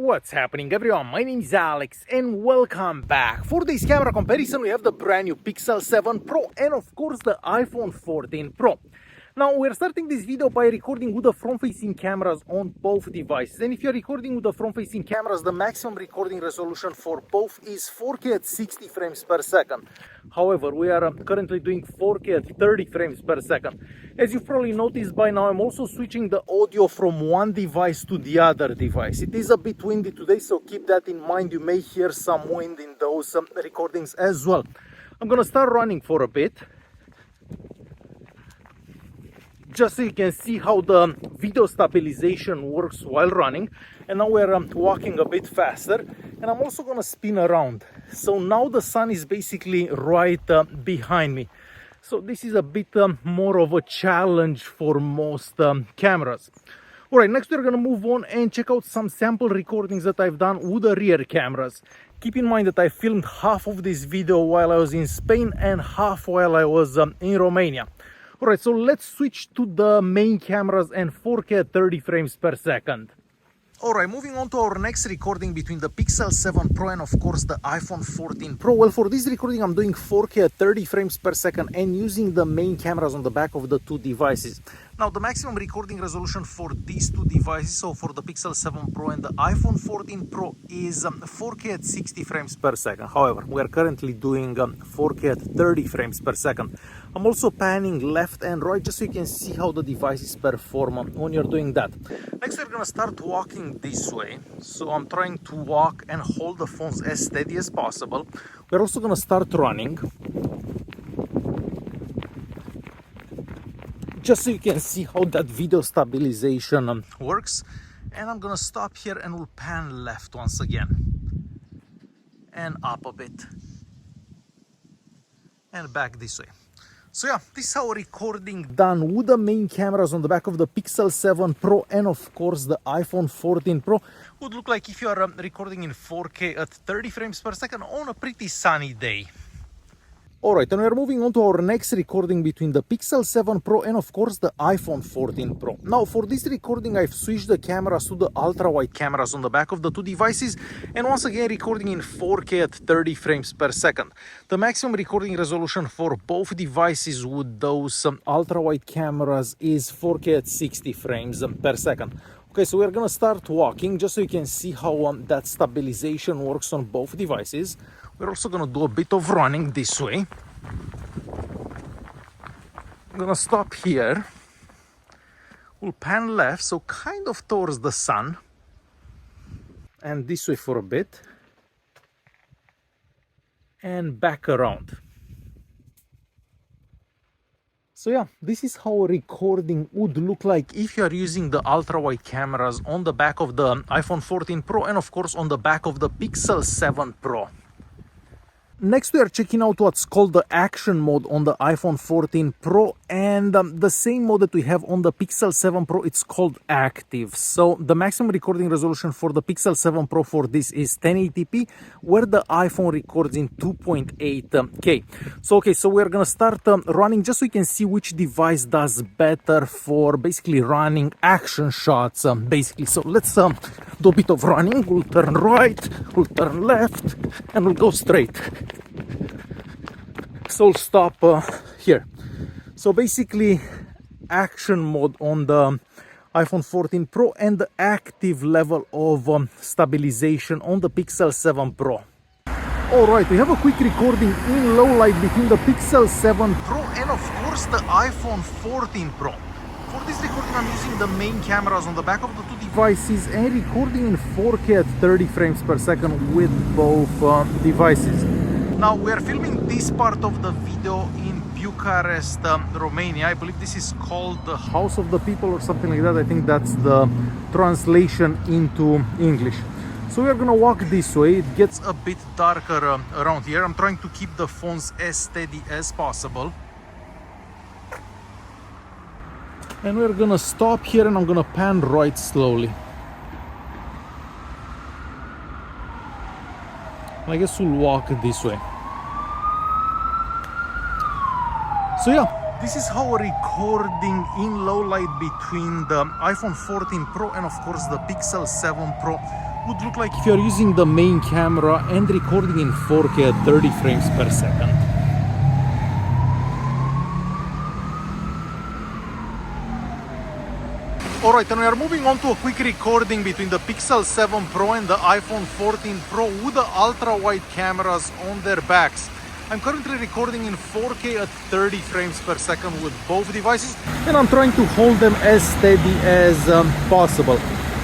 What's happening everyone, my name is Alex and welcome back. For this camera comparison we have the brand new Pixel 7 Pro and of course the iPhone 14 Pro. Now we're starting this video by recording with the front-facing cameras on both devices, and if you're recording with the front-facing cameras, the maximum recording resolution for both is 4K at 60 frames per second. However, we are currently doing 4K at 30 frames per second. As you've probably noticed by now, I'm also switching the audio from one device to the other device. It is a bit windy today, so keep that in mind. You may hear some wind in those recordings as well. I'm gonna start running for a bit, just so you can see how the video stabilization works while running. And now we're walking a bit faster, and I'm also gonna spin around. So now the sun is basically right behind me. So this is a bit more of a challenge for most cameras. All right, next we're gonna move on and check out some sample recordings that I've done with the rear cameras. Keep in mind that I filmed half of this video while I was in Spain and half while I was in Romania. Alright, so let's switch to the main cameras and 4K at 30 frames per second. Alright, moving on to our next recording between the Pixel 7 Pro and of course the iPhone 14 Pro. Well, for this recording I'm doing 4K at 30 frames per second and using the main cameras on the back of the two devices. Now the maximum recording resolution for these two devices, so for the Pixel 7 Pro and the iPhone 14 Pro, is 4K at 60 frames per second. However, we are currently doing 4K at 30 frames per second. I'm also panning left and right just so you can see how the devices perform when you're doing that. Next we're gonna start walking this way. So I'm trying to walk and hold the phones as steady as possible. We're also gonna start running, just so you can see how that video stabilization works. And I'm gonna stop here and we'll pan left once again. And up a bit. And back this way. So yeah, this is our recording done with the main cameras on the back of the Pixel 7 Pro and of course the iPhone 14 Pro. Would look like if you are recording in 4K at 30 frames per second on a pretty sunny day. Alright, and we're moving on to our next recording between the Pixel 7 Pro and of course the iPhone 14 Pro. Now for this recording I've switched the cameras to the ultra-wide cameras on the back of the two devices, and once again recording in 4K at 30 frames per second. The maximum recording resolution for both devices with those ultra-wide cameras is 4K at 60 frames per second. Okay, so we're gonna start walking just so you can see how that stabilization works on both devices. We're also gonna do a bit of running this way. I'm gonna stop here. We'll pan left, so kind of towards the sun. And this way for a bit. And back around. So yeah, this is how a recording would look like if you are using the ultra-wide cameras on the back of the iPhone 14 Pro and of course on the back of the Pixel 7 Pro. Next we are checking out what's called the action mode on the iPhone 14 Pro, and the same mode that we have on the Pixel 7 Pro, it's called active. So the maximum recording resolution for the Pixel 7 Pro for this is 1080p, where the iPhone records in 2.8K. So okay, so we're gonna start running just so you can see which device does better for basically running action shots basically. So let's do a bit of running. We'll turn right, we'll turn left, and we'll go straight. So we'll stop here. So basically action mode on the iPhone 14 Pro and the active level of stabilization on the Pixel 7 Pro. Alright, we have a quick recording in low light between the Pixel 7 Pro and of course the iPhone 14 Pro. For this recording I'm using the main cameras on the back of the two devices and recording in 4K at 30 frames per second with both devices. Now we are filming this part of the video in Bucharest, Romania. I believe this is called the House of the People or something like that. I think that's the translation into English. So we're gonna walk this way. It gets a bit darker around here. I'm trying to keep the phones as steady as possible. And we're gonna stop here and I'm gonna pan right slowly. I guess we'll walk this way. So yeah, this is how a recording in low light between the iPhone 14 Pro and of course the Pixel 7 Pro would look like if you're using the main camera and recording in 4K at 30 frames per second. Alright, and we are moving on to a quick recording between the Pixel 7 Pro and the iPhone 14 Pro with the ultra-wide cameras on their backs. I'm currently recording in 4K at 30 frames per second with both devices, and I'm trying to hold them as steady as possible.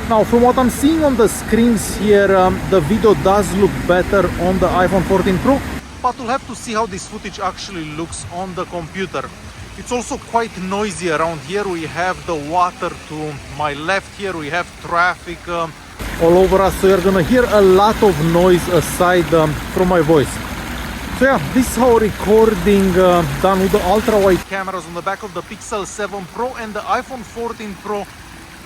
Now, from what I'm seeing on the screens here, the video does look better on the iPhone 14 Pro, but we'll have to see how this footage actually looks on the computer. It's also quite noisy around here. We have the water to my left here, we have traffic all over us, so you're gonna hear a lot of noise aside from my voice. So yeah, this is how recording done with the ultra-wide cameras on the back of the Pixel 7 Pro and the iPhone 14 Pro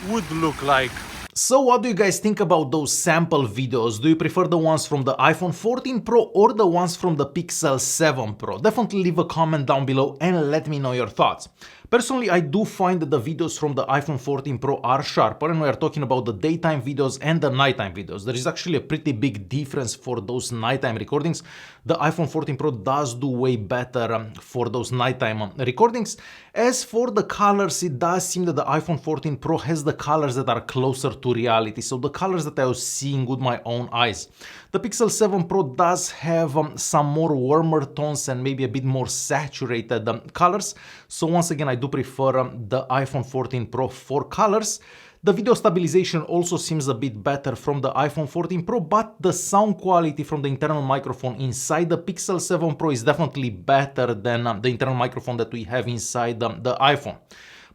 would look like. So what do you guys think about those sample videos? Do you prefer the ones from the iPhone 14 Pro or the ones from the Pixel 7 Pro? Definitely leave a comment down below and let me know your thoughts. Personally, I do find that the videos from the iPhone 14 Pro are sharper, and we are talking about the daytime videos and the nighttime videos. There is actually a pretty big difference for those nighttime recordings. The iPhone 14 Pro does do way better for those nighttime recordings. As for the colors, it does seem that the iPhone 14 Pro has the colors that are closer to reality, so the colors that I was seeing with my own eyes. The Pixel 7 Pro does have some more warmer tones and maybe a bit more saturated colors. So once again, I do prefer the iPhone 14 Pro for colors. The video stabilization also seems a bit better from the iPhone 14 Pro, but the sound quality from the internal microphone inside the Pixel 7 Pro is definitely better than the internal microphone that we have inside the iPhone.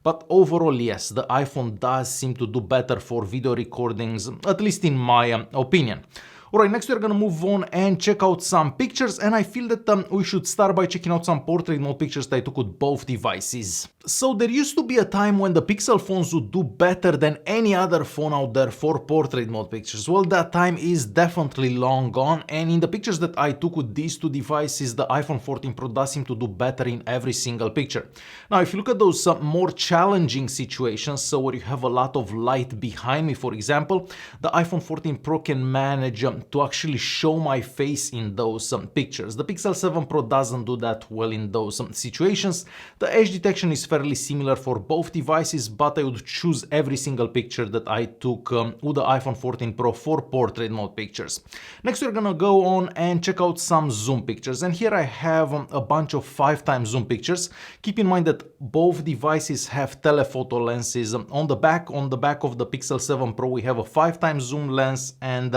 But overall, yes, the iPhone does seem to do better for video recordings, at least in my opinion. Alright, next we're gonna move on and check out some pictures, and I feel that we should start by checking out some portrait mode pictures that I took with both devices. So there used to be a time when the Pixel phones would do better than any other phone out there for portrait mode pictures. Well, that time is definitely long gone, and in the pictures that I took with these two devices, the iPhone 14 Pro does seem to do better in every single picture. Now, if you look at those more challenging situations, so where you have a lot of light behind me, for example, the iPhone 14 Pro can manage to actually show my face in those pictures. The Pixel 7 Pro doesn't do that well in those situations. The edge detection is fairly similar for both devices, but I would choose every single picture that I took with the iPhone 14 Pro for portrait mode pictures. Next, we're gonna go on and check out some zoom pictures, and here I have a bunch of 5x zoom pictures. Keep in mind that both devices have telephoto lenses on the back. On the back of the Pixel 7 Pro, we have a 5x zoom lens, and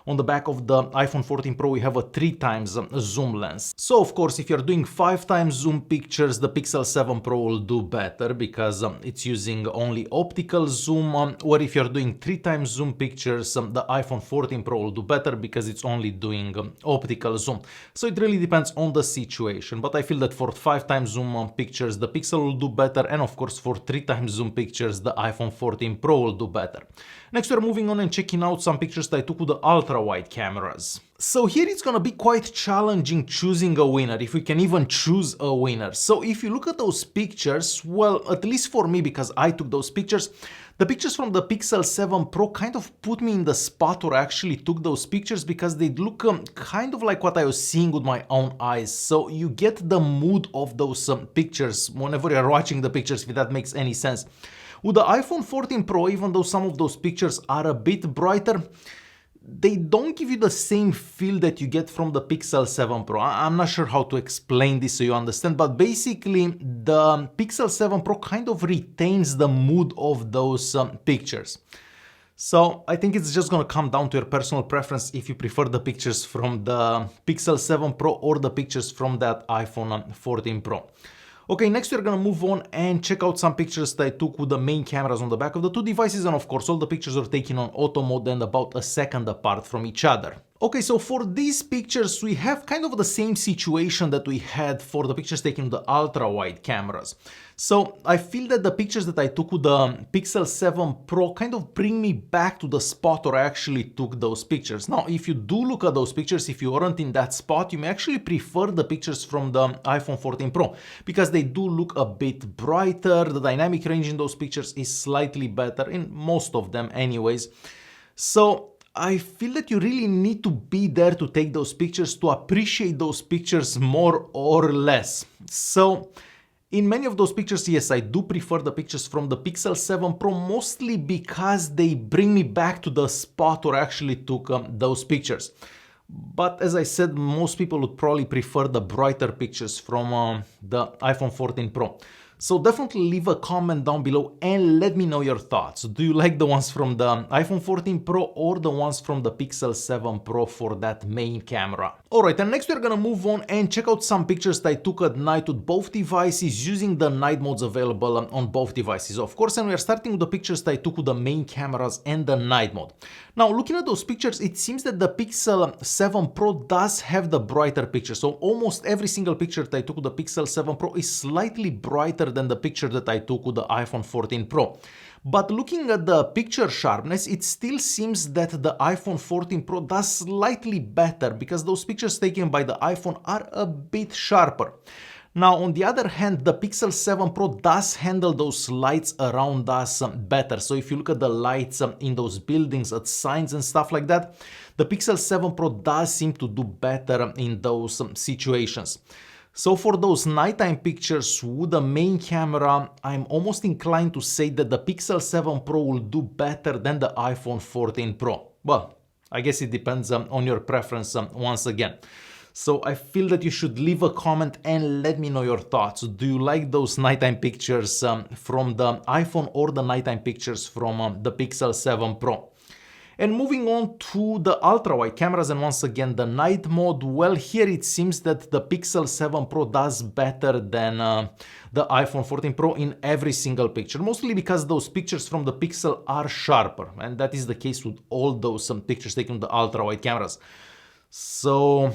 on the back of the iPhone 14 Pro, we have a 3x zoom lens. So of course, if you're doing 5x zoom pictures, the Pixel 7 Pro will do better because it's using only optical zoom, or if you're doing 3x zoom pictures, the iPhone 14 Pro will do better because it's only doing optical zoom. So it really depends on the situation, but I feel that for 5x zoom pictures, the Pixel will do better, and of course for 3x zoom pictures, the iPhone 14 Pro will do better. Next, we're moving on and checking out some pictures that I took with the ultra-wide cameras. So here it's gonna be quite challenging choosing a winner, if we can even choose a winner. So if you look at those pictures, well, at least for me, because I took those pictures, the pictures from the Pixel 7 Pro kind of put me in the spot where I actually took those pictures, because they look kind of like what I was seeing with my own eyes. So you get the mood of those pictures whenever you're watching the pictures, if that makes any sense. With the iPhone 14 Pro, even though some of those pictures are a bit brighter, they don't give you the same feel that you get from the Pixel 7 Pro. I'm not sure how to explain this so you understand, but basically the Pixel 7 Pro kind of retains the mood of those pictures. So I think it's just gonna come down to your personal preference if you prefer the pictures from the Pixel 7 Pro or the pictures from that iPhone 14 Pro. Okay, next we're gonna move on and check out some pictures that I took with the main cameras on the back of the two devices, and of course all the pictures are taken on auto mode and about a second apart from each other. Okay, so for these pictures we have kind of the same situation that we had for the pictures taken with the ultra-wide cameras. So I feel that the pictures that I took with the Pixel 7 Pro kind of bring me back to the spot where I actually took those pictures. Now, if you do look at those pictures, if you aren't in that spot, you may actually prefer the pictures from the iPhone 14 Pro, because they do look a bit brighter, the dynamic range in those pictures is slightly better, in most of them anyways. So I feel that you really need to be there to take those pictures, to appreciate those pictures more or less. So in many of those pictures, yes, I do prefer the pictures from the Pixel 7 Pro, mostly because they bring me back to the spot where I actually took those pictures. But as I said, most people would probably prefer the brighter pictures from the iPhone 14 Pro. So definitely leave a comment down below and let me know your thoughts. Do you like the ones from the iPhone 14 Pro or the ones from the Pixel 7 Pro for that main camera? Alright, and next we're gonna move on and check out some pictures that I took at night with both devices using the night modes available on both devices, of course, and we are starting with the pictures that I took with the main cameras and the night mode. Now, looking at those pictures, it seems that the Pixel 7 Pro does have the brighter picture. So almost every single picture that I took with the Pixel 7 Pro is slightly brighter than the picture that I took with the iPhone 14 Pro. But looking at the picture sharpness, it still seems that the iPhone 14 Pro does slightly better because those pictures taken by the iPhone are a bit sharper. Now, on the other hand, the Pixel 7 Pro does handle those lights around us better. So if you look at the lights in those buildings, at signs and stuff like that, the Pixel 7 Pro does seem to do better in those situations. So for those nighttime pictures with the main camera, I'm almost inclined to say that the Pixel 7 Pro will do better than the iPhone 14 Pro. Well, I guess it depends on your preference once again. So I feel that you should leave a comment and let me know your thoughts. Do you like those nighttime pictures from the iPhone or the nighttime pictures from the Pixel 7 Pro? And moving on to the ultra-wide cameras and once again the night mode, well, here it seems that the Pixel 7 Pro does better than the iPhone 14 Pro in every single picture, mostly because those pictures from the Pixel are sharper, and that is the case with all those pictures taken with the ultra-wide cameras. So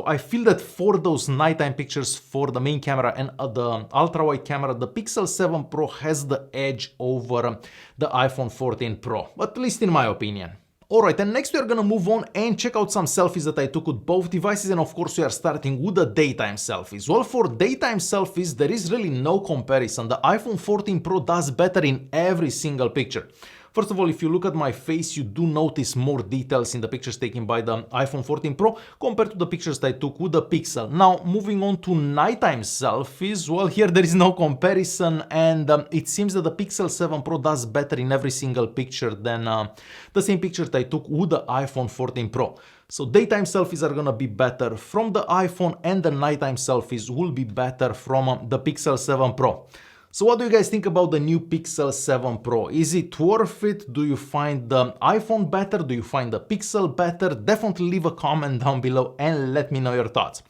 I feel that for those nighttime pictures for the main camera and the ultra-wide camera, the Pixel 7 Pro has the edge over the iPhone 14 Pro, at least in my opinion. Alright, and next we are gonna move on and check out some selfies that I took with both devices, and of course we are starting with the daytime selfies. Well, for daytime selfies, there is really no comparison. The iPhone 14 Pro does better in every single picture. First of all, if you look at my face, you do notice more details in the pictures taken by the iPhone 14 Pro compared to the pictures that I took with the Pixel. Now, moving on to nighttime selfies, well, here there is no comparison, and it seems that the Pixel 7 Pro does better in every single picture than the same picture that I took with the iPhone 14 Pro. So daytime selfies are gonna be better from the iPhone, and the nighttime selfies will be better from the Pixel 7 Pro. So what do you guys think about the new Pixel 7 Pro? Is it worth it? Do you find the iPhone better? Do you find the Pixel better? Definitely leave a comment down below and let me know your thoughts.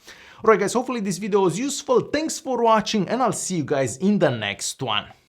Alright guys, hopefully this video was useful. Thanks for watching and I'll see you guys in the next one.